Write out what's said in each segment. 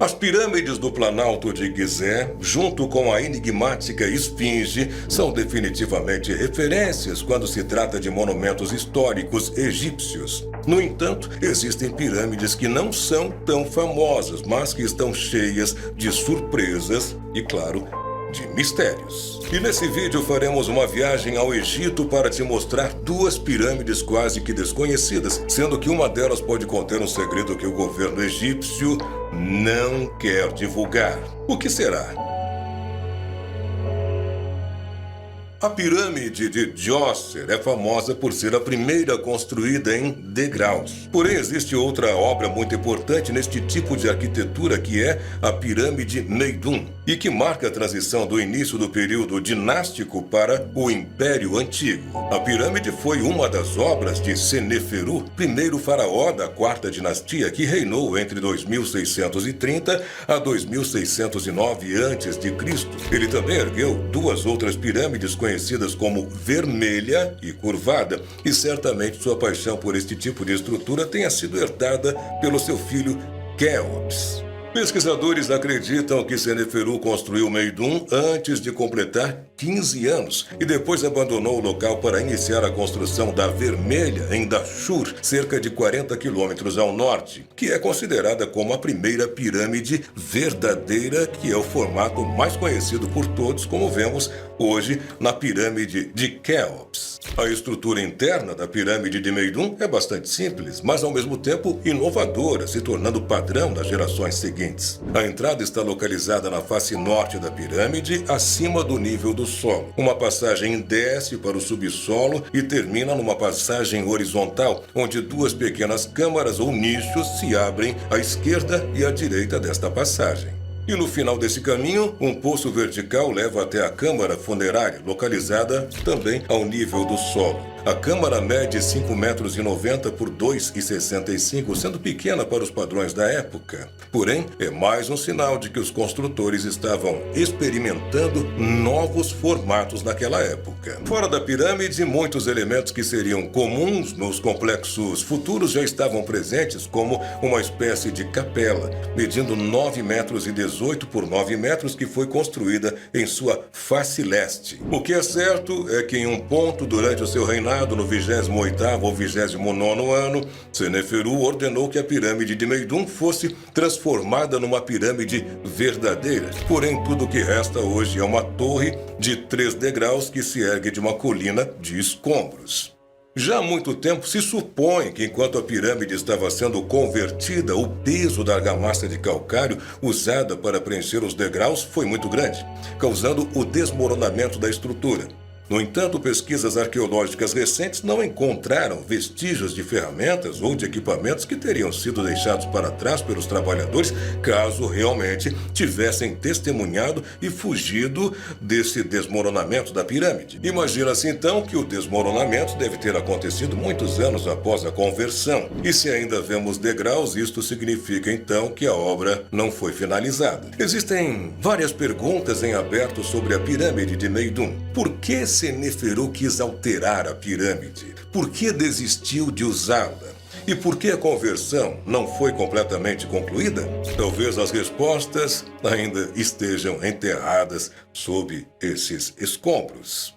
As pirâmides do Planalto de Gizé, junto com a enigmática Esfinge, são definitivamente referências quando se trata de monumentos históricos egípcios. No entanto, existem pirâmides que não são tão famosas, mas que estão cheias de surpresas e, claro, de mistérios. E nesse vídeo faremos uma viagem ao Egito para te mostrar duas pirâmides quase que desconhecidas, sendo que uma delas pode conter um segredo que o governo egípcio não quer divulgar. O que será? A pirâmide de Djoser é famosa por ser a primeira construída em degraus. Porém, existe outra obra muito importante neste tipo de arquitetura, que é a pirâmide Meidum, e que marca a transição do início do período dinástico para o Império Antigo. A pirâmide foi uma das obras de Seneferu, primeiro faraó da quarta dinastia, que reinou entre 2630 a 2609 a.C. Ele também ergueu duas outras pirâmides conhecidas como Vermelha e Curvada, e certamente sua paixão por este tipo de estrutura tenha sido herdada pelo seu filho Quéops. Pesquisadores acreditam que Seneferu construiu Meidum antes de completar 15 anos e depois abandonou o local para iniciar a construção da Vermelha em Dashur, cerca de 40 quilômetros ao norte, que é considerada como a primeira pirâmide verdadeira, que é o formato mais conhecido por todos, como vemos hoje na pirâmide de Quéops. A estrutura interna da pirâmide de Meidum é bastante simples, mas ao mesmo tempo inovadora, se tornando padrão das gerações seguintes. A entrada está localizada na face norte da pirâmide, acima do nível do solo. Uma passagem desce para o subsolo e termina numa passagem horizontal, onde duas pequenas câmaras ou nichos se abrem à esquerda e à direita desta passagem. E no final desse caminho, um poço vertical leva até a câmara funerária, localizada também ao nível do solo. A câmara mede 5,90 metros por 2,65, sendo pequena para os padrões da época. Porém, é mais um sinal de que os construtores estavam experimentando novos formatos naquela época. Fora da pirâmide, muitos elementos que seriam comuns nos complexos futuros já estavam presentes, como uma espécie de capela, medindo 9,18 metros por 9 metros, que foi construída em sua face leste. O que é certo é que em um ponto durante o seu reinado, no 28º ou 29º ano, Seneferu ordenou que a pirâmide de Meidum fosse transformada numa pirâmide verdadeira. Porém, tudo o que resta hoje é uma torre de 3 degraus que se ergue de uma colina de escombros. Já há muito tempo se supõe que enquanto a pirâmide estava sendo convertida, o peso da argamassa de calcário usada para preencher os degraus foi muito grande, causando o desmoronamento da estrutura. No entanto, pesquisas arqueológicas recentes não encontraram vestígios de ferramentas ou de equipamentos que teriam sido deixados para trás pelos trabalhadores caso realmente tivessem testemunhado e fugido desse desmoronamento da pirâmide. Imagina-se então que o desmoronamento deve ter acontecido muitos anos após a conversão. E se ainda vemos degraus, isto significa então que a obra não foi finalizada. Existem várias perguntas em aberto sobre a pirâmide de Meidum. Por que Seneferu quis alterar a pirâmide? Por que desistiu de usá-la? E por que a conversão não foi completamente concluída? Talvez as respostas ainda estejam enterradas sob esses escombros.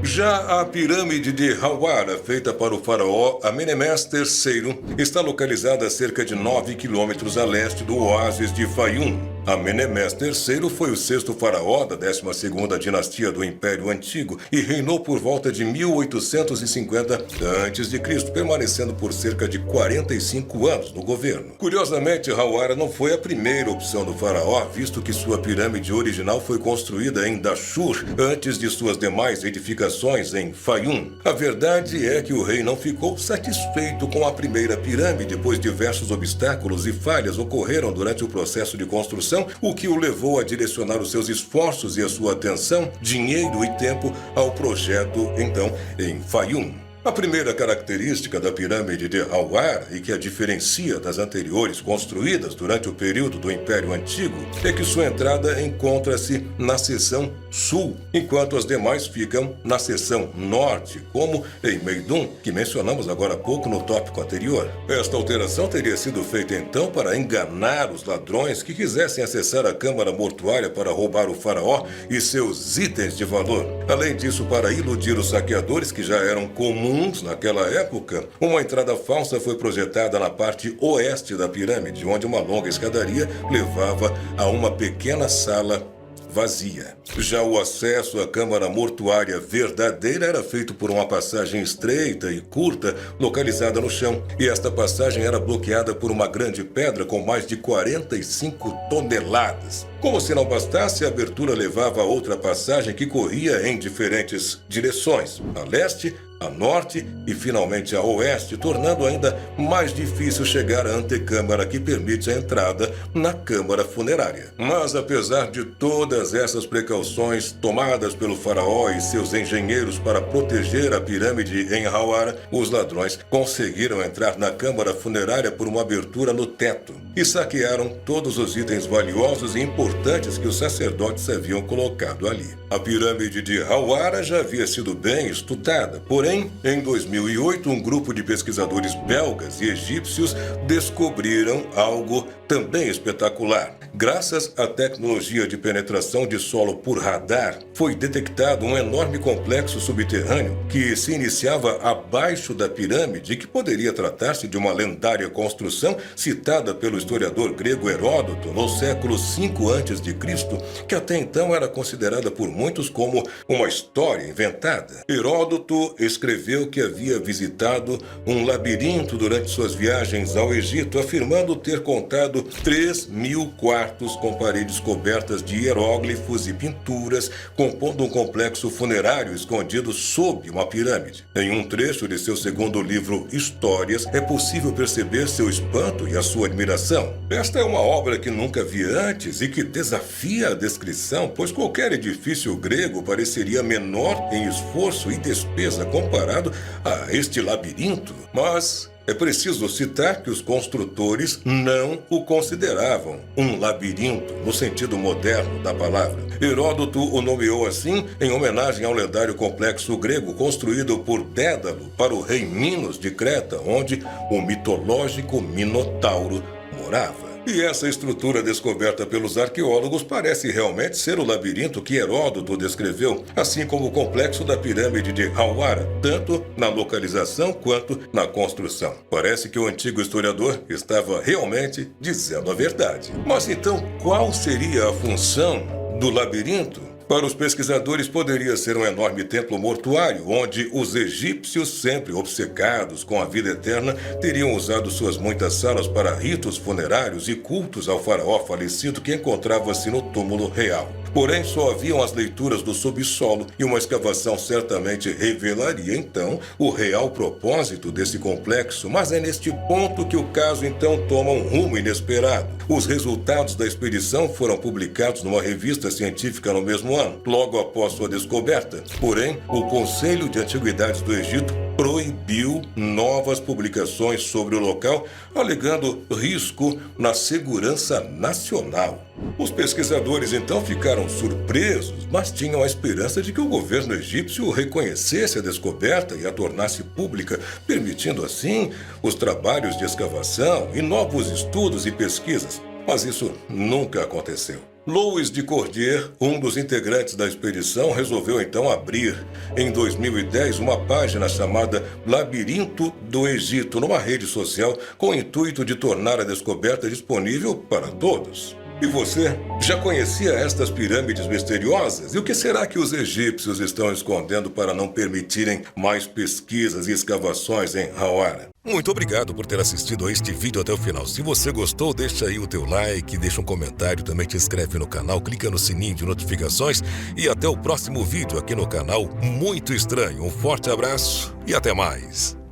Já a pirâmide de Hawara, feita para o faraó Amenemés III, está localizada a cerca de 9 quilômetros a leste do oásis de Fayum. Amenemés III foi o 6º faraó da 12ª dinastia do Império Antigo e reinou por volta de 1850 a.C., permanecendo por cerca de 45 anos no governo. Curiosamente, Hawara não foi a primeira opção do faraó, visto que sua pirâmide original foi construída em Dashur antes de suas demais edificações em Fayum. A verdade é que o rei não ficou satisfeito com a primeira pirâmide, pois diversos obstáculos e falhas ocorreram durante o processo de construção, o que o levou a direcionar os seus esforços e a sua atenção, dinheiro e tempo ao projeto, então, em Fayum. A primeira característica da pirâmide de Hawara, e que a diferencia das anteriores construídas durante o período do Império Antigo, é que sua entrada encontra-se na seção sul, enquanto as demais ficam na seção norte, como em Meidum, que mencionamos agora há pouco no tópico anterior. Esta alteração teria sido feita então para enganar os ladrões que quisessem acessar a câmara mortuária para roubar o faraó e seus itens de valor. Além disso, para iludir os saqueadores que já eram comuns naquela época, uma entrada falsa foi projetada na parte oeste da pirâmide, onde uma longa escadaria levava a uma pequena sala vazia. Já o acesso à câmara mortuária verdadeira era feito por uma passagem estreita e curta localizada no chão, e esta passagem era bloqueada por uma grande pedra com mais de 45 toneladas. Como se não bastasse, a abertura levava a outra passagem que corria em diferentes direções, a leste, a norte e finalmente a oeste, tornando ainda mais difícil chegar à antecâmara que permite a entrada na câmara funerária. Mas apesar de todas essas precauções tomadas pelo faraó e seus engenheiros para proteger a pirâmide em Hawara, os ladrões conseguiram entrar na câmara funerária por uma abertura no teto e saquearam todos os itens valiosos e importantes que os sacerdotes haviam colocado ali. A pirâmide de Hawara já havia sido bem estudada, porém, em 2008, um grupo de pesquisadores belgas e egípcios descobriram algo também espetacular. Graças à tecnologia de penetração de solo por radar, foi detectado um enorme complexo subterrâneo que se iniciava abaixo da pirâmide e que poderia tratar-se de uma lendária construção citada pelo historiador grego Heródoto no século V a.C., que até então era considerada por muitos como uma história inventada. Heródoto escreveu que havia visitado um labirinto durante suas viagens ao Egito, afirmando ter contado 3.000 quartos com paredes cobertas de hieróglifos e pinturas, compondo um complexo funerário escondido sob uma pirâmide. Em um trecho de seu segundo livro, Histórias, é possível perceber seu espanto e a sua admiração. Esta é uma obra que nunca vi antes e que desafia a descrição, pois qualquer edifício grego pareceria menor em esforço e despesa comparado a este labirinto. Mas é preciso citar que os construtores não o consideravam um labirinto no sentido moderno da palavra. Heródoto o nomeou assim em homenagem ao lendário complexo grego construído por Dédalo para o rei Minos de Creta, onde o mitológico Minotauro morava. E essa estrutura descoberta pelos arqueólogos parece realmente ser o labirinto que Heródoto descreveu, assim como o complexo da pirâmide de Hawara, tanto na localização quanto na construção. Parece que o antigo historiador estava realmente dizendo a verdade. Mas então, qual seria a função do labirinto? Para os pesquisadores, poderia ser um enorme templo mortuário, onde os egípcios, sempre obcecados com a vida eterna, teriam usado suas muitas salas para ritos funerários e cultos ao faraó falecido que encontrava-se no túmulo real. Porém, só haviam as leituras do subsolo e uma escavação certamente revelaria, então, o real propósito desse complexo, mas é neste ponto que o caso, então, toma um rumo inesperado. Os resultados da expedição foram publicados numa revista científica no mesmo ano, logo após sua descoberta. Porém, o Conselho de Antiguidades do Egito proibiu novas publicações sobre o local, alegando risco na segurança nacional. Os pesquisadores então ficaram surpresos, mas tinham a esperança de que o governo egípcio reconhecesse a descoberta e a tornasse pública, permitindo assim os trabalhos de escavação e novos estudos e pesquisas. Mas isso nunca aconteceu. Louis de Cordier, um dos integrantes da expedição, resolveu então abrir, em 2010, uma página chamada Labirinto do Egito, numa rede social, com o intuito de tornar a descoberta disponível para todos. E você já conhecia estas pirâmides misteriosas? E o que será que os egípcios estão escondendo para não permitirem mais pesquisas e escavações em Hawara? Muito obrigado por ter assistido a este vídeo até o final. Se você gostou, deixa aí o teu like, deixa um comentário, também te inscreve no canal, clica no sininho de notificações e até o próximo vídeo aqui no canal Muito Estranho. Um forte abraço e até mais!